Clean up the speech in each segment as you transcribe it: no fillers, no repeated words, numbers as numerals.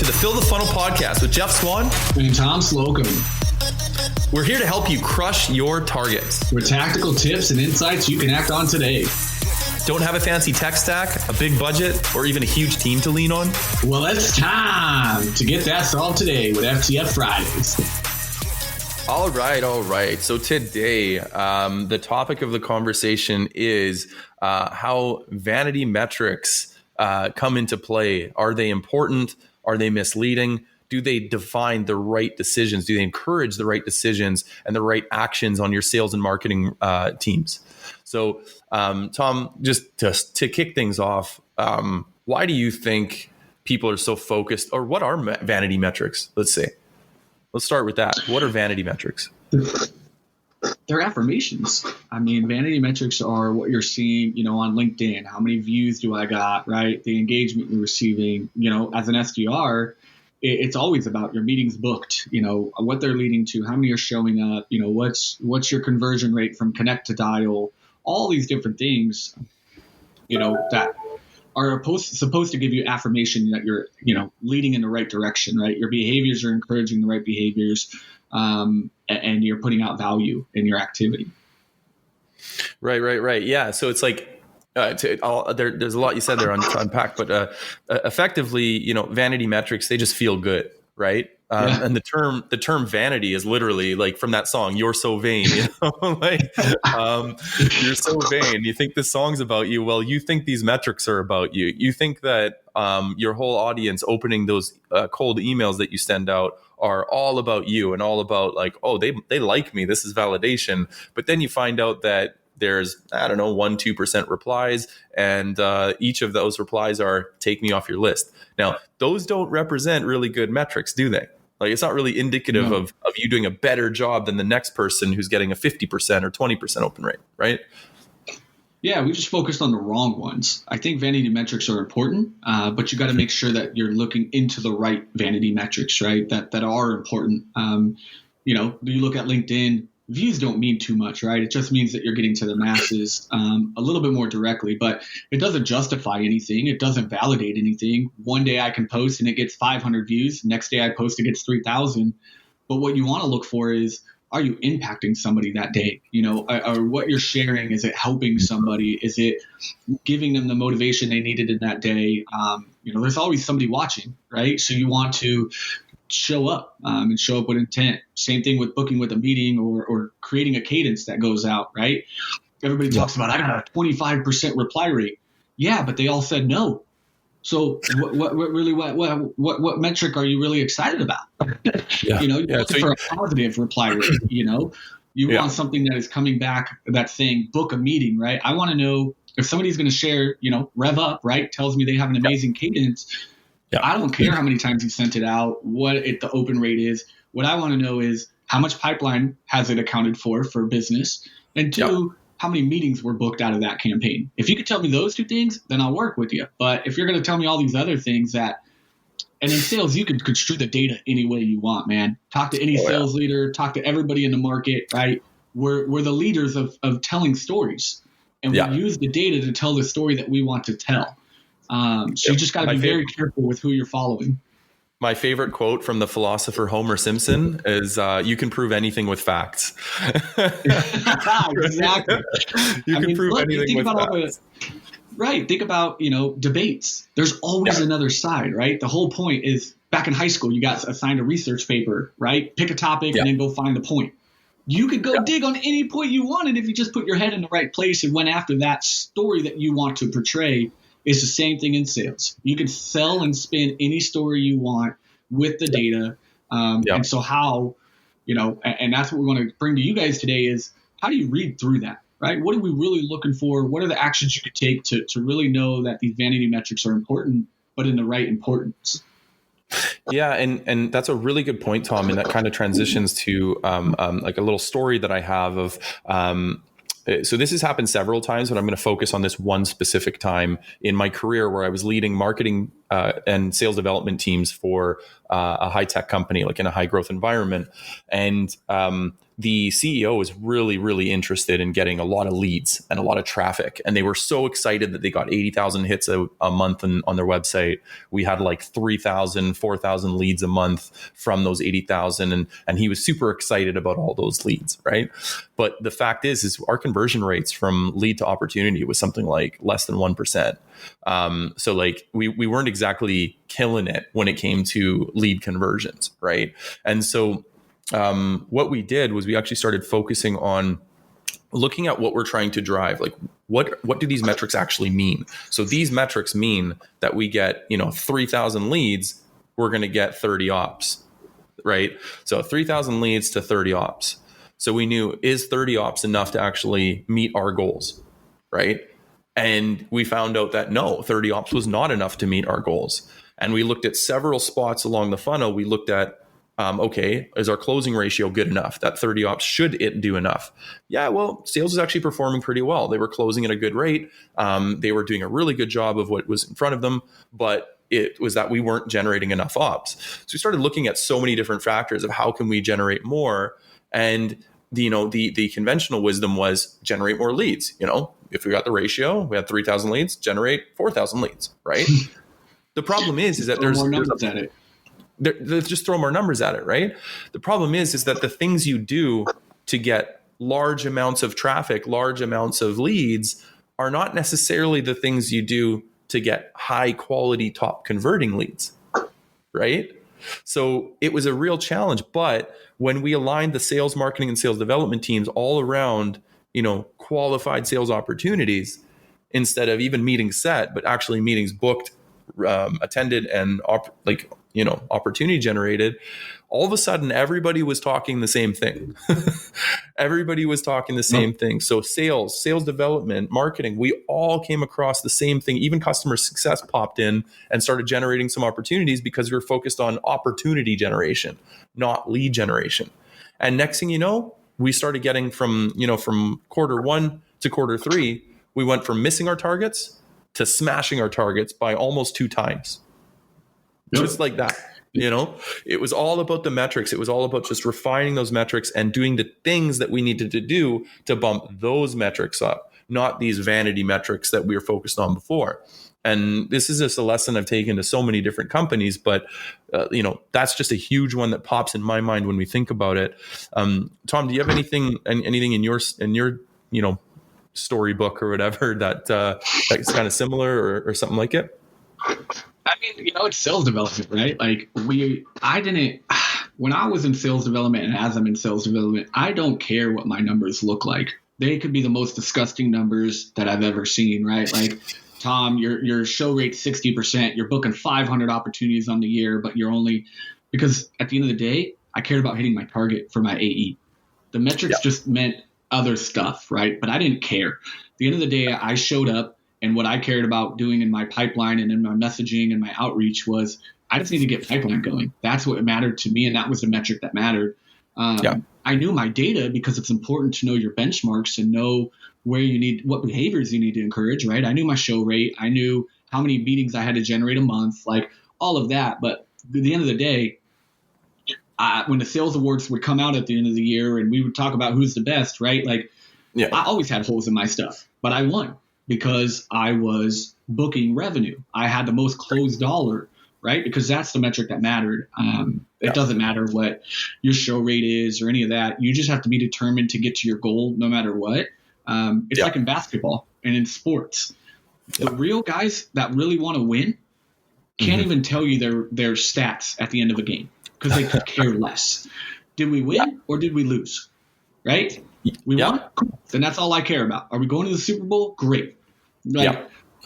the Fill the Funnel podcast with Jeff Swan and Tom Slocum. We're here to help you crush your targets with tactical tips and insights you can act on today. Don't have a fancy tech stack, a big budget, or even a huge team to lean on? Well, it's time to get that solved today with FTF Fridays. All right. So today, the topic of the conversation is how vanity metrics come into play. Are they important? Are they misleading? Do they define the right decisions? Do they encourage the right decisions and the right actions on your sales and marketing teams? So, Tom, just to kick things off, why do you think people are so focused, or what are vanity metrics? Let's start with that. What are vanity metrics? They're affirmations. I mean, vanity metrics are what you're seeing, on LinkedIn. How many views do I got, right? The engagement you're receiving, as an SDR, it's always about your meetings booked, what they're leading to, how many are showing up, what's your conversion rate from connect to dial, all these different things, that are supposed to give you affirmation that you're, leading in the right direction, right? Your behaviors are encouraging the right behaviors, and you're putting out value in your activity. Right. Yeah. So it's like, there's a lot you said there to unpack, but effectively, vanity metrics, they just feel good, right? Yeah. And the term vanity is literally like from that song, "You're so vain," you're so vain. You think this song's about you. Well, you think these metrics are about you. You think that your whole audience opening those cold emails that you send out are all about you and all about like, oh, they like me. This is validation. But then you find out that there's, 1-2% replies, and each of those replies are take me off your list. Now, those don't represent really good metrics, do they? Like, it's not really indicative of you doing a better job than the next person who's getting a 50% or 20% open rate, right? Yeah, we just focused on the wrong ones. I think vanity metrics are important, but you got to make sure that you're looking into the right vanity metrics, right? That are important. You look at LinkedIn, views don't mean too much, right? It just means that you're getting to the masses a little bit more directly, but it doesn't justify anything. It doesn't validate anything. One day I can post and it gets 500 views. Next day I post, it gets 3,000. But what you want to look for is, are you impacting somebody that day? Or what you're sharing, is it helping somebody? Is it giving them the motivation they needed in that day? There's always somebody watching, right? So you want to show up and show up with intent. Same thing with booking with a meeting or creating a cadence that goes out, right? Everybody talks about, I got a 25% reply rate. Yeah, but they all said no. So what metric are you really excited about? Yeah. You're looking for a positive reply rate. You want something that is coming back, that's saying book a meeting, right? I want to know if somebody's going to share, rev up, right? Tells me they have an amazing cadence. Yeah. I don't care how many times you sent it out, what the open rate is. What I want to know is how much pipeline has it accounted for business, and two, how many meetings were booked out of that campaign. If you could tell me those two things, then I'll work with you. But if you're going to tell me all these other things and in sales, you can construe the data any way you want, man. Talk to any sales leader, talk to everybody in the market, right? We're the leaders of telling stories, and we use the data to tell the story that we want to tell. So you just got to be very careful with who you're following. My favorite quote from the philosopher Homer Simpson is, you can prove anything with facts. Exactly. You can prove anything with facts. Right. Think about, debates. There's always another side, right? The whole point is, back in high school, you got assigned a research paper, right? Pick a topic and then go find the point. You could go dig on any point you wanted if you just put your head in the right place and went after that story that you want to portray. It's the same thing in sales. You can sell and spin any story you want with the data. And so how, and that's what we want to bring to you guys today is, how do you read through that, right? What are we really looking for? What are the actions you could take to really know that these vanity metrics are important, but in the right importance? Yeah. And that's a really good point, Tom. And that kind of transitions to like a little story that I have of, so this has happened several times, but I'm going to focus on this one specific time in my career where I was leading marketing and sales development teams for a high tech company, like in a high growth environment. And the CEO was really, really interested in getting a lot of leads and a lot of traffic. And they were so excited that they got 80,000 hits a month on their website. We had like 3,000, 4,000 leads a month from those 80,000. And he was super excited about all those leads, right? But the fact is our conversion rates from lead to opportunity was something like less than 1%. So like we weren't exactly killing it when it came to lead conversions, right? And so what we did was we actually started focusing on looking at what we're trying to drive. Like what do these metrics actually mean? So these metrics mean that we get, 3,000 leads, we're going to get 30 ops, right? So 3,000 leads to 30 ops. So we knew, is 30 ops enough to actually meet our goals, right? And we found out that no, 30 ops was not enough to meet our goals. And we looked at several spots along the funnel. We looked at, okay, is our closing ratio good enough? That 30 ops, should it do enough? Yeah, well, sales was actually performing pretty well. They were closing at a good rate. They were doing a really good job of what was in front of them, but it was that we weren't generating enough ops. So we started looking at so many different factors of how can we generate more. And the conventional wisdom was generate more leads. If we got the ratio, we had 3,000 leads, generate 4,000 leads, right? The problem is that there's more numbers at it. Just throw more numbers at it, right? The problem is that the things you do to get large amounts of traffic, large amounts of leads, are not necessarily the things you do to get high quality, top converting leads, right? So it was a real challenge. But when we aligned the sales, marketing, and sales development teams all around, qualified sales opportunities, instead of even meetings set, but actually meetings booked, attended, and opportunity generated, all of a sudden everybody was talking the same thing. Everybody was talking the same thing. So sales development, marketing, we all came across the same thing. Even customer success popped in and started generating some opportunities because we were focused on opportunity generation, not lead generation. And next thing you know, we started getting from quarter one to quarter three, we went from missing our targets to smashing our targets by almost 2 times. Yep. Just like that. It was all about the metrics. It was all about just refining those metrics and doing the things that we needed to do to bump those metrics up, not these vanity metrics that we were focused on before. And this is just a lesson I've taken to so many different companies, but that's just a huge one that pops in my mind when we think about it. Tom, do you have anything in your storybook or whatever that's kind of similar or something like it? I mean, it's sales development, right? Like when I was in sales development and as I'm in sales development, I don't care what my numbers look like. They could be the most disgusting numbers that I've ever seen, right? Like, Tom, your show rate's 60%. You're booking 500 opportunities on the year, but because at the end of the day, I cared about hitting my target for my AE. The metrics just meant other stuff, right? But I didn't care. At the end of the day, I showed up, and what I cared about doing in my pipeline and in my messaging and my outreach was I just need to get pipeline going. That's what mattered to me, and that was the metric that mattered. I knew my data because it's important to know your benchmarks and know what behaviors you need to encourage, right? I knew my show rate. I knew how many meetings I had to generate a month, like all of that. But at the end of the day, when the sales awards would come out at the end of the year and we would talk about who's the best, right? Like, I always had holes in my stuff, but I won because I was booking revenue. I had the most closed dollar, right? Because that's the metric that mattered. It doesn't matter what your show rate is or any of that. You just have to be determined to get to your goal no matter what. It's like in basketball and in sports. The real guys that really want to win can't even tell you their stats at the end of a game because they could care less. Did we win or did we lose? Right? We won? Cool. Then that's all I care about. Are we going to the Super Bowl? Great.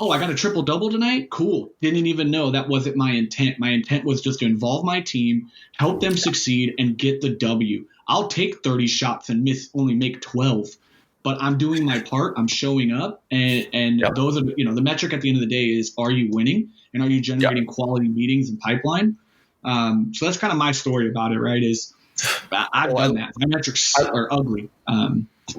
Oh, I got a triple-double tonight? Cool. Didn't even know that wasn't my intent. My intent was just to involve my team, help them succeed, and get the W. I'll take 30 shots and only make 12. But I'm doing my part. I'm showing up, and those are the metric at the end of the day is, are you winning and are you generating quality meetings and pipeline? So that's kind of my story about it, right? Is I've done that. My metrics are ugly.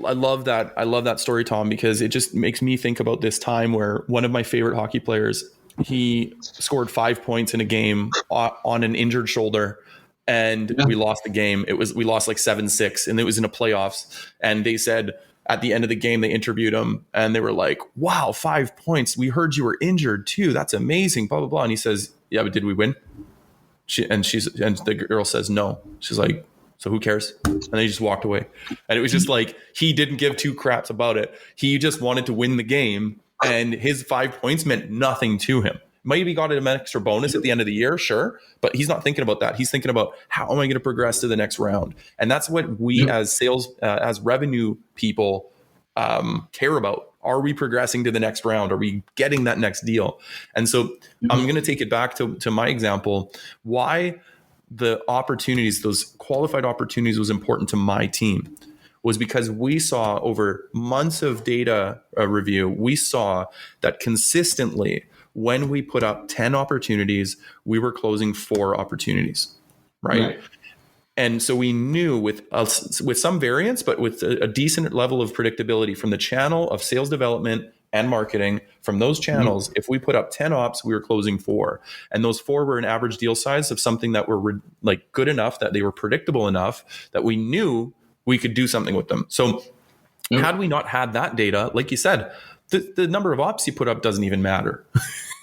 I love that. I love that story, Tom, because it just makes me think about this time where one of my favorite hockey players he scored 5 points in a game on an injured shoulder, and we lost the game. We lost like 7-6, and it was in a playoffs. And they said at the end of the game, they interviewed him, and they were like, "Wow, 5 points. We heard you were injured too. That's amazing." Blah blah blah. And he says, "Yeah, but did we win?" And the girl says, "No." She's like, "So who cares?" And then he just walked away. And it was just like, he didn't give two craps about it. He just wanted to win the game, and his 5 points meant nothing to him. Maybe he got an extra bonus at the end of the year, sure, but he's not thinking about that. He's thinking about, how am I going to progress to the next round? And that's what we as sales, as revenue people, care about. Are we progressing to the next round? Are we getting that next deal? And so I'm going to take it back to my example. Why the opportunities, those qualified opportunities, was important to my team was because we saw over months of data review, we saw that consistently when we put up 10 opportunities, we were closing 4 opportunities, right? And so we knew with some variance, but with a decent level of predictability from the channel of sales development and marketing, from those channels, if we put up 10 ops, we were closing 4. And those 4 were an average deal size of something that were like good enough, that they were predictable enough that we knew we could do something with them. So had we not had that data, like you said, the number of ops you put up doesn't even matter.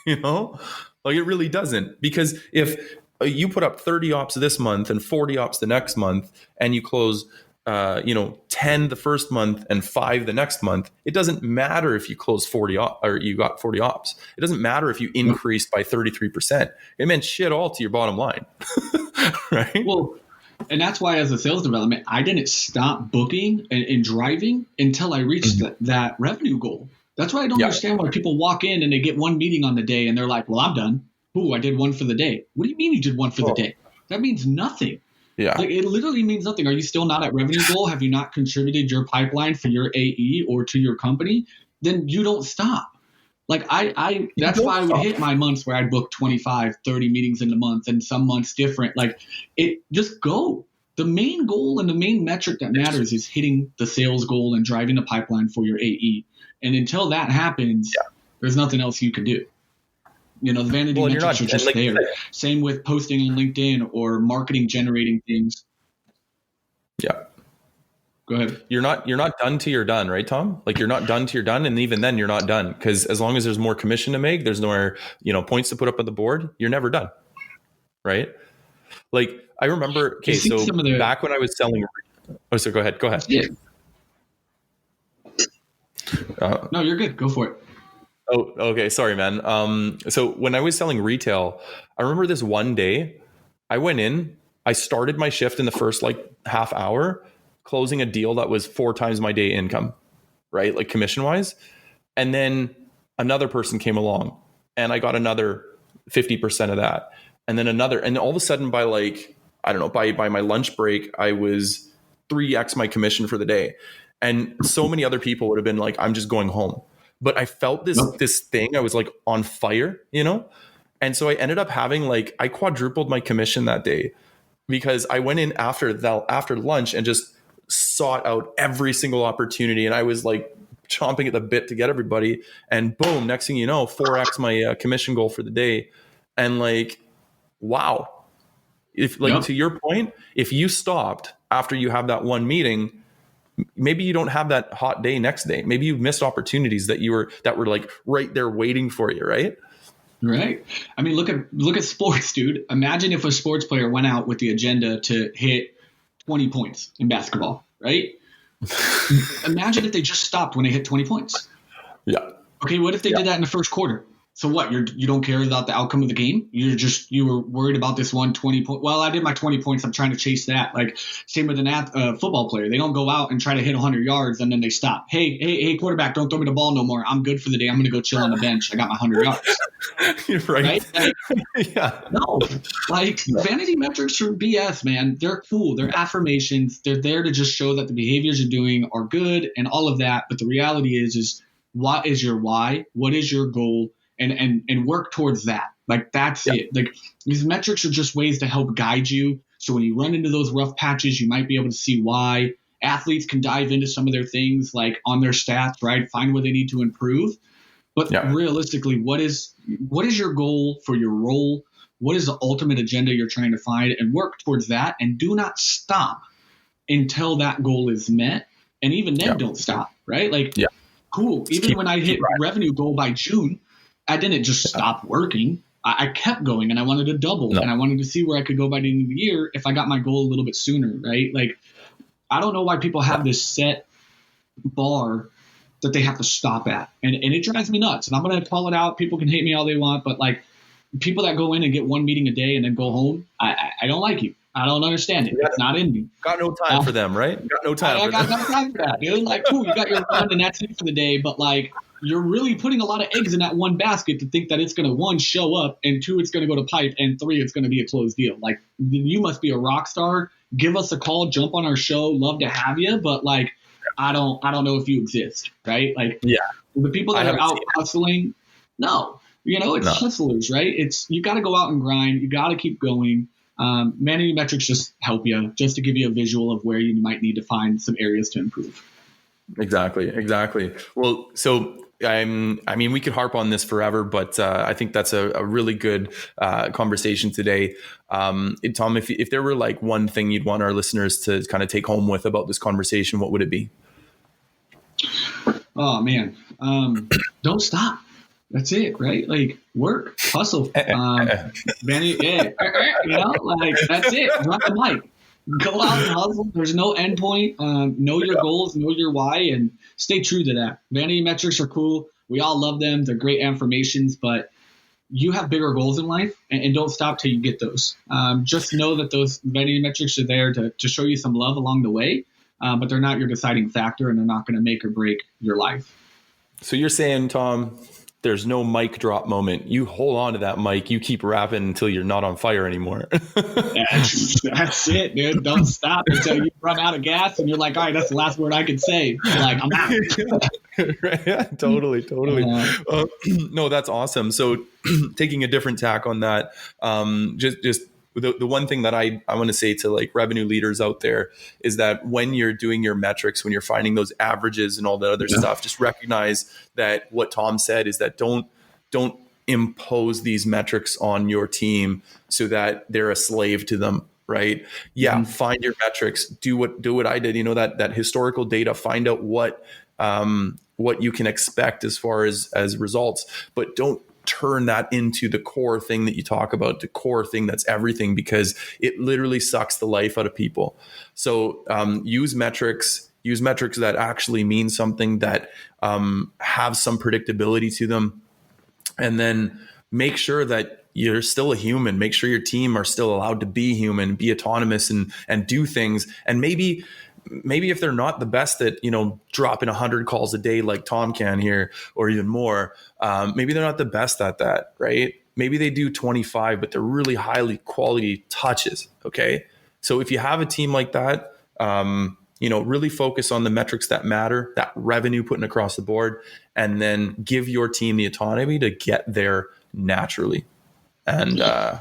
Like it really doesn't, because if you put up 30 ops this month and 40 ops the next month, and you close 10 the first month and 5 the next month, it doesn't matter if you close 40 or you got 40 ops. It doesn't matter if you increased by 33%. It meant shit all to your bottom line. Right? Well, and that's why as a sales development, I didn't stop booking and driving until I reached that revenue goal. That's why I don't understand why people walk in and they get one meeting on the day and they're like, "Well, I'm done. Ooh, I did one for the day." What do you mean you did one for the day? That means nothing. Yeah. Like, it literally means nothing. Are you still not at revenue goal? Have you not contributed your pipeline for your AE or to your company? Then you don't stop. Like that's why I would hit my months where I'd book 25, 30 meetings in the month, and some months different. Like, it just go. The main goal and the main metric that matters is hitting the sales goal and driving the pipeline for your AE. And until that happens, there's nothing else you can do. The vanity metrics are just there. Same with posting on LinkedIn or marketing generating things. Yeah. Go ahead. You're not done till you're done, right, Tom? Like, you're not done till you're done, and even then you're not done, because as long as there's more commission to make, there's more points to put up on the board, you're never done, right? Like, I remember, back when I was selling. Oh, so go ahead. Yeah. No, you're good. Go for it. Oh, okay. Sorry, man. So when I was selling retail, I remember this one day I went in, I started my shift in the first half hour, closing a deal that was 4 times my day income, right? Like, commission wise. And then another person came along and I got another 50% of that. And then another, and all of a sudden by by my lunch break, I was 3x my commission for the day. And so many other people would have been like, "I'm just going home." But I felt this thing. I was like on fire, And so I ended up having I quadrupled my commission that day, because I went in after lunch and just sought out every single opportunity. And I was like chomping at the bit to get everybody. And boom, next thing you know, 4x my commission goal for the day. And wow. If to your point, if you stopped after you have that one meeting, maybe you don't have that hot day next day. Maybe you've missed opportunities that were right there waiting for you, right? Right. I mean, look at sports, dude. Imagine if a sports player went out with the agenda to hit 20 points in basketball, right? Imagine if they just stopped when they hit 20 points. Yeah. Okay, what if they did that in the first quarter? So what? You don't care about the outcome of the game? You were worried about this 120 point. Well, I did my 20 points. I'm trying to chase that. Like, same with a football player. They don't go out and try to hit 100 yards and then they stop. Hey, quarterback, don't throw me the ball no more. I'm good for the day. I'm going to go chill on the bench. I got my 100 yards. You're right. Yeah. No, vanity metrics are BS, man. They're cool. They're affirmations. They're there to just show that the behaviors you're doing are good and all of that. But the reality is what is your why? What is your goal? And work towards that. That's it. These metrics are just ways to help guide you. So when you run into those rough patches, you might be able to see why. Athletes can dive into some of their things on their stats, right? Find where they need to improve. But realistically, what is your goal for your role? What is the ultimate agenda you're trying to find, and work towards that, and do not stop until that goal is met. And even then, don't stop, right? Like, cool. Even when I hit revenue goal by June, I didn't just stop working. I kept going, and I wanted to double, and I wanted to see where I could go by the end of the year if I got my goal a little bit sooner, right? Like, I don't know why people have this set bar that they have to stop at. And it drives me nuts. And I'm going to call it out. People can hate me all they want, but like, people that go in and get one meeting a day and then go home, I don't like you. I don't understand it. It's not in me. Got no time for them, right? Got no time for them. I got no time for that, dude. Like, cool, you got your run and that's it for the day. But like, you're really putting a lot of eggs in that one basket to think that it's going to, 1, show up, and 2, it's going to go to pipe, and 3, it's going to be a closed deal. Like, you must be a rock star. Give us a call, jump on our show. Love to have you. But like, I don't know if you exist, right? Like, the people that are out hustling, it's hustlers, right? You got to go out and grind. You got to keep going. Vanity metrics just help you, just to give you a visual of where you might need to find some areas to improve. Exactly. Well, so I mean, we could harp on this forever, but I think that's a really good conversation today. Tom, if there were like one thing you'd want our listeners to kind of take home with about this conversation, what would it be? Oh man, don't stop. That's it, right? Like, work, hustle, vanity, like, that's it. Drop the mic. Go out and hustle. There's no end point. Know your goals, know your why, and stay true to that. Vanity metrics are cool. We all love them. They're great affirmations, but you have bigger goals in life, and don't stop till you get those. Just know that those vanity metrics are there to show you some love along the way, but they're not your deciding factor, and they're not going to make or break your life. So you're saying, Tom, there's no mic drop moment. You hold on to that mic. You keep rapping until you're not on fire anymore. That's it, dude. Don't stop until you run out of gas and you're like, all right, that's the last word I can say. Like, I'm out. Right. Yeah, totally. No, that's awesome. So taking a different tack on that, just the one thing that I want to say to like revenue leaders out there is that when you're doing your metrics, when you're finding those averages and all that other stuff, just recognize that what Tom said is that don't impose these metrics on your team so that they're a slave to them. Right. Yeah. Find your metrics, do what I did, that historical data, find out what you can expect as far as results, but don't turn that into the core thing that you talk about, the core thing that's everything, because it literally sucks the life out of people. So use metrics that actually mean something, that have some predictability to them. And then make sure that you're still a human. Make sure your team are still allowed to be human, be autonomous and do things. And maybe if they're not the best at, dropping 100 calls a day like Tom can here, or even more, maybe they're not the best at that, right? Maybe they do 25, but they're really highly quality touches. Okay. So if you have a team like that, really focus on the metrics that matter, that revenue putting across the board, and then give your team the autonomy to get there naturally. And and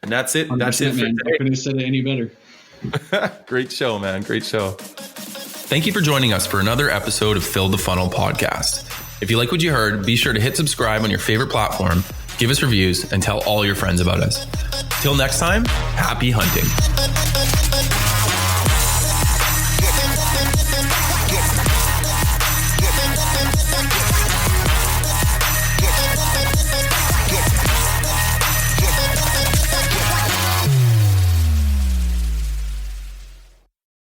that's it. That's it, man. I couldn't have said it any better. Great show, man. Great show. Thank you for joining us for another episode of Fill the Funnel podcast. If you like what you heard, be sure to hit subscribe on your favorite platform, give us reviews, and tell all your friends about us. Till next time, happy hunting.